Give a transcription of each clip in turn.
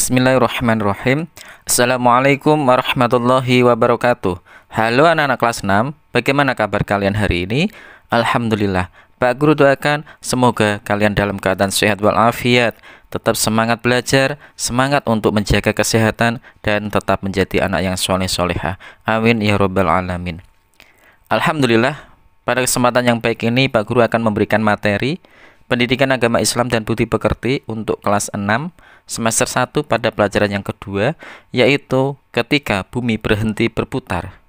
Bismillahirrahmanirrahim. Assalamualaikum warahmatullahi wabarakatuh. Halo anak-anak kelas 6, bagaimana kabar kalian hari ini? Alhamdulillah. Pak Guru doakan semoga kalian dalam keadaan sehat walafiat, tetap semangat belajar, semangat untuk menjaga kesehatan, dan tetap menjadi anak yang soleh-solehah. Amin ya robbal alamin. Alhamdulillah, pada kesempatan yang baik ini Pak Guru akan memberikan materi Pendidikan Agama Islam dan Budi Pekerti untuk kelas 6 semester 1 pada pelajaran yang kedua, yaitu ketika bumi berhenti berputar.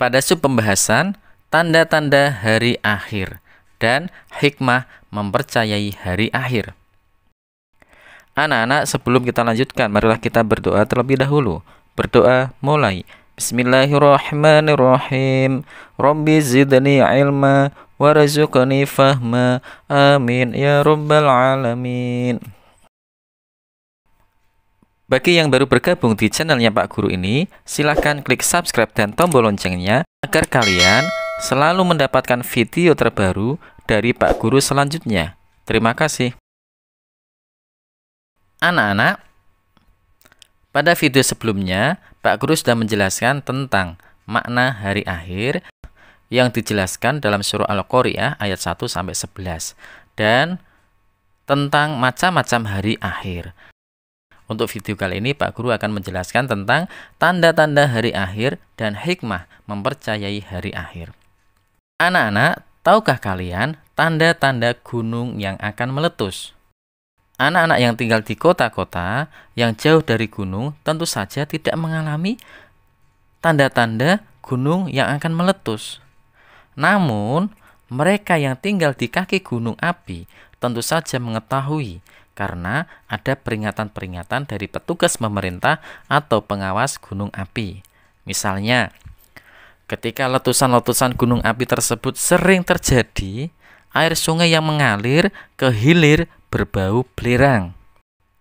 Pada sub pembahasan tanda-tanda hari akhir dan hikmah mempercayai hari akhir. Anak-anak, sebelum kita lanjutkan, marilah kita berdoa terlebih dahulu. Berdoa mulai. Bismillahirrahmanirrahim. Rabbi zidni ilma warzuqni fahma. Amin ya rabbal alamin. Bagi yang baru bergabung di channelnya Pak Guru ini, silahkan klik subscribe dan tombol loncengnya agar kalian selalu mendapatkan video terbaru dari Pak Guru selanjutnya. Terima kasih. Anak-anak, pada video sebelumnya Pak Guru sudah menjelaskan tentang makna hari akhir yang dijelaskan dalam surah Al-Qari'ah ayat 1-11 dan tentang macam-macam hari akhir. Untuk video kali ini Pak Guru akan menjelaskan tentang tanda-tanda hari akhir dan hikmah mempercayai hari akhir. Anak-anak, tahukah kalian tanda-tanda gunung yang akan meletus? Anak-anak yang tinggal di kota-kota yang jauh dari gunung tentu saja tidak mengalami tanda-tanda gunung yang akan meletus. Namun, mereka yang tinggal di kaki gunung api tentu saja mengetahui karena ada peringatan-peringatan dari petugas pemerintah atau pengawas gunung api. Misalnya, ketika letusan-letusan gunung api tersebut sering terjadi, air sungai yang mengalir ke hilir berbau belerang.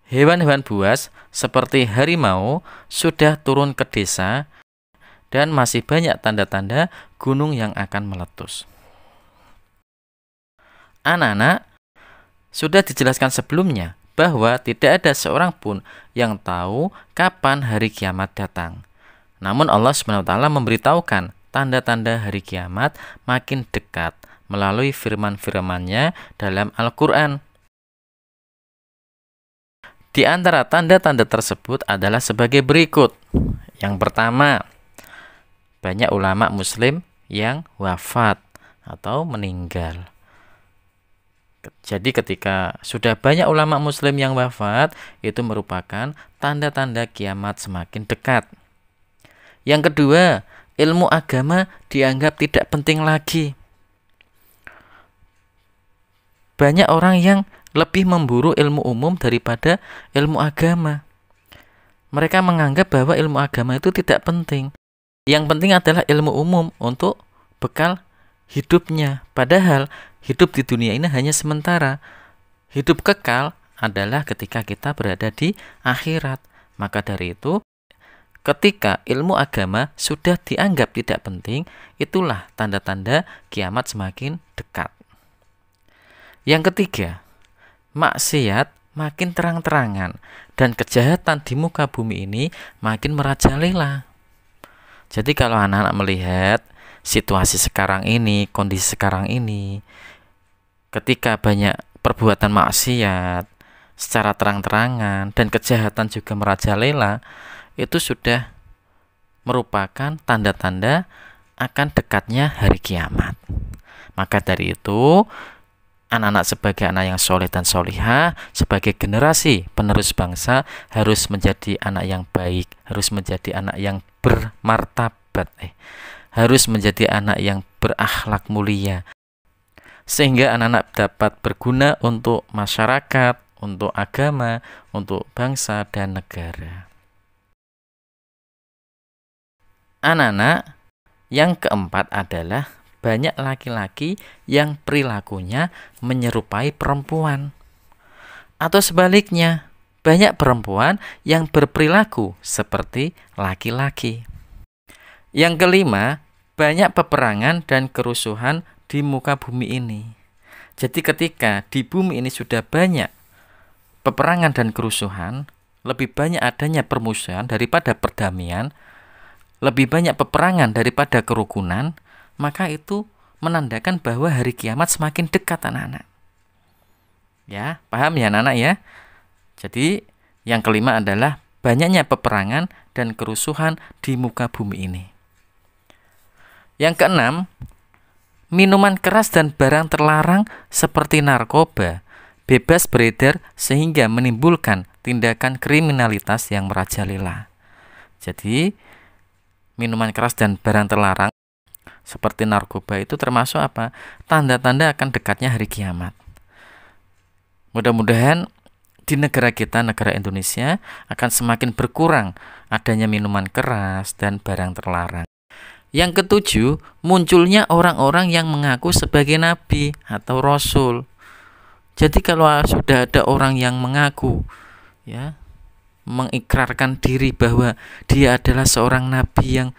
Hewan-hewan buas seperti harimau sudah turun ke desa dan masih banyak tanda-tanda gunung yang akan meletus. Anak-anak, sudah dijelaskan sebelumnya bahwa tidak ada seorang pun yang tahu kapan hari kiamat datang. Namun Allah SWT memberitahukan tanda-tanda hari kiamat makin dekat melalui firman-firman-Nya dalam Al-Quran. Di antara tanda-tanda tersebut adalah sebagai berikut. Yang pertama, banyak ulama muslim yang wafat atau meninggal. Jadi ketika sudah banyak ulama muslim yang wafat, itu merupakan tanda-tanda kiamat semakin dekat. Yang kedua, ilmu agama dianggap tidak penting lagi. Banyak orang yang lebih memburu ilmu umum daripada ilmu agama. Mereka menganggap bahwa ilmu agama itu tidak penting. Yang penting adalah ilmu umum untuk bekal hidupnya. Padahal hidup di dunia ini hanya sementara. Hidup kekal adalah ketika kita berada di akhirat. Maka dari itu, ketika ilmu agama sudah dianggap tidak penting, itulah tanda-tanda kiamat semakin dekat. Yang ketiga, maksiat makin terang-terangan dan kejahatan di muka bumi ini makin merajalela. Jadi kalau anak-anak melihat situasi sekarang ini, kondisi sekarang ini, ketika banyak perbuatan maksiat secara terang-terangan dan kejahatan juga merajalela, itu sudah merupakan tanda-tanda akan dekatnya hari kiamat. Maka dari itu, anak-anak sebagai anak yang soleh dan solihah, sebagai generasi penerus bangsa, harus menjadi anak yang baik, harus menjadi anak yang bermartabat, harus menjadi anak yang berakhlak mulia, sehingga anak-anak dapat berguna untuk masyarakat, untuk agama, untuk bangsa dan negara. Anak-anak, yang keempat adalah banyak laki-laki yang perilakunya menyerupai perempuan. Atau sebaliknya, banyak perempuan yang berperilaku seperti laki-laki. Yang kelima, banyak peperangan dan kerusuhan di muka bumi ini. Jadi ketika di bumi ini sudah banyak peperangan dan kerusuhan, lebih banyak adanya permusuhan daripada perdamaian, lebih banyak peperangan daripada kerukunan, maka itu menandakan bahwa hari kiamat semakin dekat anak-anak. Ya, paham ya anak-anak ya? Jadi yang kelima adalah banyaknya peperangan dan kerusuhan di muka bumi ini. Yang keenam, minuman keras dan barang terlarang seperti narkoba bebas beredar sehingga menimbulkan tindakan kriminalitas yang merajalela. Jadi minuman keras dan barang terlarang seperti narkoba itu termasuk apa? Tanda-tanda akan dekatnya hari kiamat. Mudah-mudahan di negara kita, negara Indonesia, akan semakin berkurang adanya minuman keras dan barang terlarang. Yang ketujuh, munculnya orang-orang yang mengaku sebagai nabi atau rasul. Jadi kalau sudah ada orang yang mengaku, ya, mengikrarkan diri bahwa dia adalah seorang nabi yang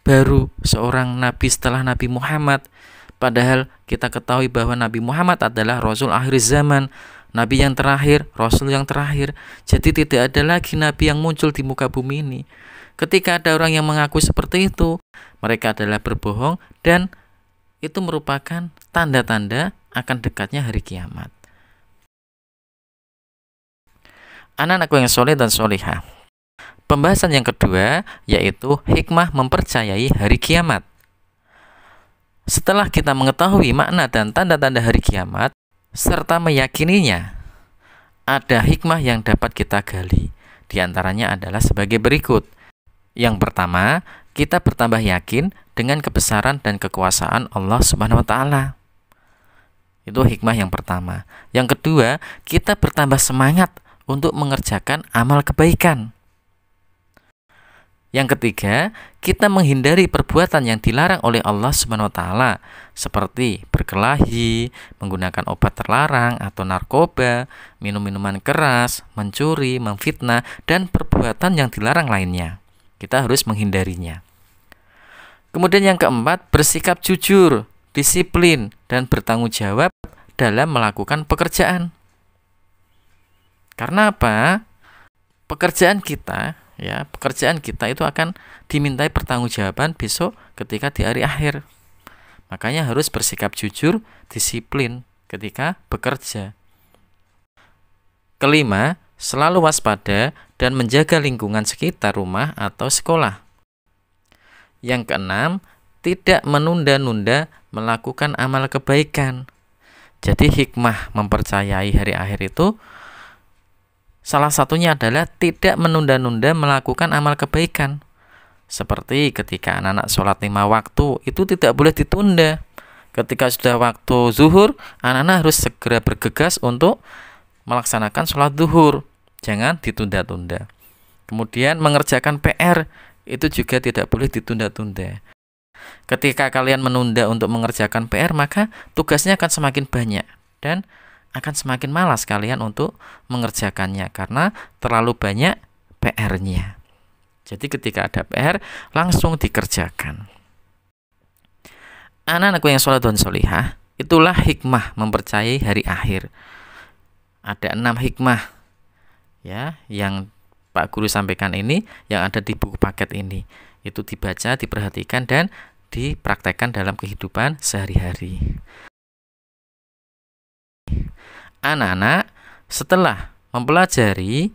baru, seorang nabi setelah Nabi Muhammad, padahal kita ketahui bahwa Nabi Muhammad adalah rasul akhir zaman, nabi yang terakhir, rasul yang terakhir. Jadi tidak ada lagi nabi yang muncul di muka bumi ini. Ketika ada orang yang mengaku seperti itu, mereka adalah berbohong dan itu merupakan tanda-tanda akan dekatnya hari kiamat. Anak-anakku yang soleh dan solihah, pembahasan yang kedua yaitu hikmah mempercayai hari kiamat. Setelah kita mengetahui makna dan tanda-tanda hari kiamat serta meyakininya, ada hikmah yang dapat kita gali. Di antaranya adalah sebagai berikut. Yang pertama, kita bertambah yakin dengan kebesaran dan kekuasaan Allah Subhanahu wa taala. Itu hikmah yang pertama. Yang kedua, kita bertambah semangat untuk mengerjakan amal kebaikan. Yang ketiga, kita menghindari perbuatan yang dilarang oleh Allah Subhanahu wa taala seperti berkelahi, menggunakan obat terlarang atau narkoba, minum minuman keras, mencuri, memfitnah, dan perbuatan yang dilarang lainnya. Kita harus menghindarinya. Kemudian yang keempat, bersikap jujur, disiplin, dan bertanggung jawab dalam melakukan pekerjaan. Karena apa? Pekerjaan kita itu akan dimintai pertanggungjawaban besok ketika di hari akhir. Makanya harus bersikap jujur, disiplin ketika bekerja. Kelima, selalu waspada dan menjaga lingkungan sekitar rumah atau sekolah. Yang keenam, tidak menunda-nunda melakukan amal kebaikan. Jadi hikmah mempercayai hari akhir itu salah satunya adalah tidak menunda-nunda melakukan amal kebaikan. Seperti ketika anak-anak sholat 5 waktu, itu tidak boleh ditunda. Ketika sudah waktu zuhur, anak-anak harus segera bergegas untuk melaksanakan sholat zuhur. Jangan ditunda-tunda. Kemudian mengerjakan PR, itu juga tidak boleh ditunda-tunda. Ketika kalian menunda untuk mengerjakan PR, maka tugasnya akan semakin banyak dan akan semakin malas kalian untuk mengerjakannya karena terlalu banyak PR-nya. Jadi ketika ada PR, langsung dikerjakan. Anak-anakku yang sholat dan sholihah, itulah hikmah mempercayai hari akhir. Ada 6 hikmah ya yang Pak Guru sampaikan ini, yang ada di buku paket ini. Itu dibaca, diperhatikan, dan dipraktekkan dalam kehidupan sehari-hari. Anak-anak, setelah mempelajari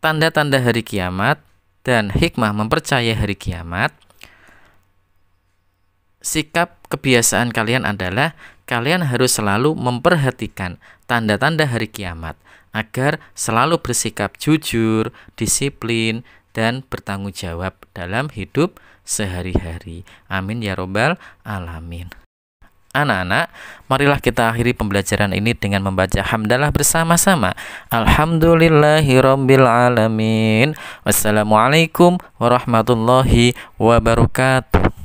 tanda-tanda hari kiamat dan hikmah mempercayai hari kiamat, sikap kebiasaan kalian adalah kalian harus selalu memperhatikan tanda-tanda hari kiamat agar selalu bersikap jujur, disiplin, dan bertanggung jawab dalam hidup sehari-hari. Amin ya robbal alamin. Anak-anak, marilah kita akhiri pembelajaran ini dengan membaca hamdalah bersama-sama. Alhamdulillahirabbil alamin. Wassalamualaikum warahmatullahi wabarakatuh.